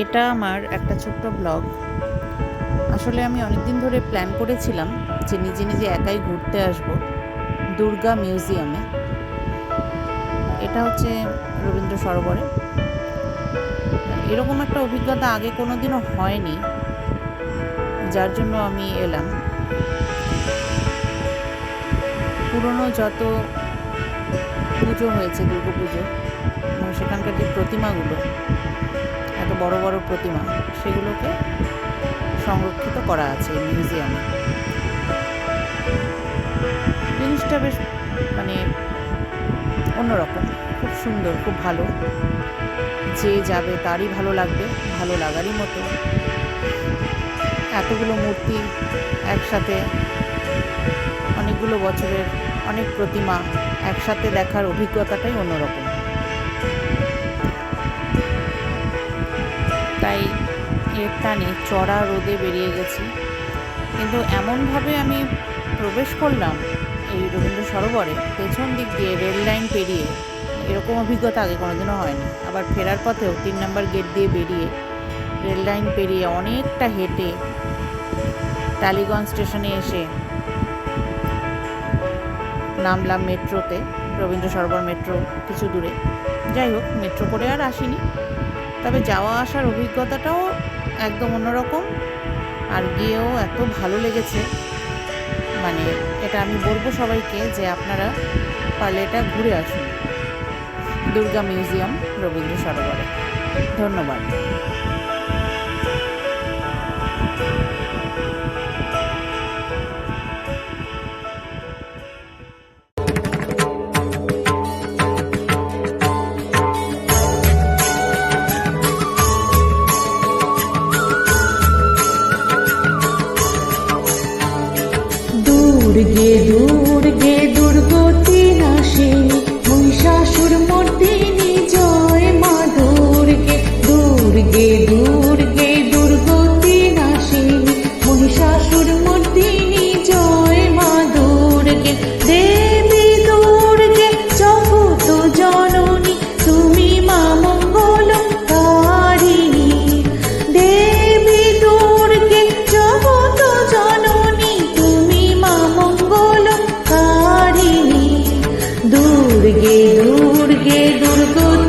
এটা আমার একটা ছোট্ট ব্লগ। আসলে আমি অনেক দিন ধরে প্ল্যান করেছিলাম যে নিজে নিজে একাই ঘুরতে আসব দুর্গা মিউজিয়ামে। এটা হচ্ছে রবীন্দ্র সরোবরে। এরকম একটা অভিজ্ঞতা আগে কোনো দিনও হয়নি, যার জন্য আমি এলাম। পুরনো যত পুজো হয়েছে, দুর্গা পুজো, সেখানকার যে প্রতিমাগুলো, এত বড় বড় প্রতিমা, সেগুলোকে সংরক্ষিত করা আছে এই মিউজিয়ামে। জিনিসটা বেশ অন্যরকম, খুব সুন্দর, খুব ভালো। যে যাবে তারই ভালো লাগবে, ভালো লাগারই মতো। এতগুলো মূর্তি একসাথে, অনেকগুলো বছরের অনেক প্রতিমা একসাথে দেখার অভিজ্ঞতাটাই অন্যরকম। তাই এর টানে চড়া রোদে বেরিয়ে গেছি, কিন্তু এমনভাবে আমি প্রবেশ করলাম এই রবীন্দ্র সরোবরে, পেছন দিক দিয়ে রেল লাইন পেরিয়ে। এরকম অভিজ্ঞতা আগে কোনোদিনও হয়নি। আবার ফেরার পথেও 3 নম্বর গেট দিয়ে বেরিয়ে, রেল লাইন পেরিয়ে অনেকটা হেঁটে টালিগঞ্জ স্টেশনে এসে নামলাম মেট্রোতে। রবীন্দ্র সরোবর মেট্রো কিছু দূরে। যাই হোক, মেট্রো করে আর আসিনি, তবে যাওয়া আসার অভিজ্ঞতাটাও একদম অন্যরকম। আর গিয়েও এত ভালো লেগেছে, এটা আমি বলবো সবাইকে যে আপনারা পারলে এটা ঘুরে আসুন, দুর্গা মিউজিয়াম রবীন্দ্র সরোবরে। ধন্যবাদ। দুর্গে দুর্গে দুর্গতি নাশে, মহিষাসুর মর্দিনী জয় মা দুর্গে। দুর্গে দুর্গে দুর্গতি নাশে, মহিষাসুর মর্দিনী জয় মা দুর্গে। দেবী দুর্গে জগত জননী, তুমি মা মঙ্গলকারিণী। দেবী দুর্গে জগত জননী, তুমি মা মঙ্গলকারিণী। দুর্গে দুর্গে দুর্গতি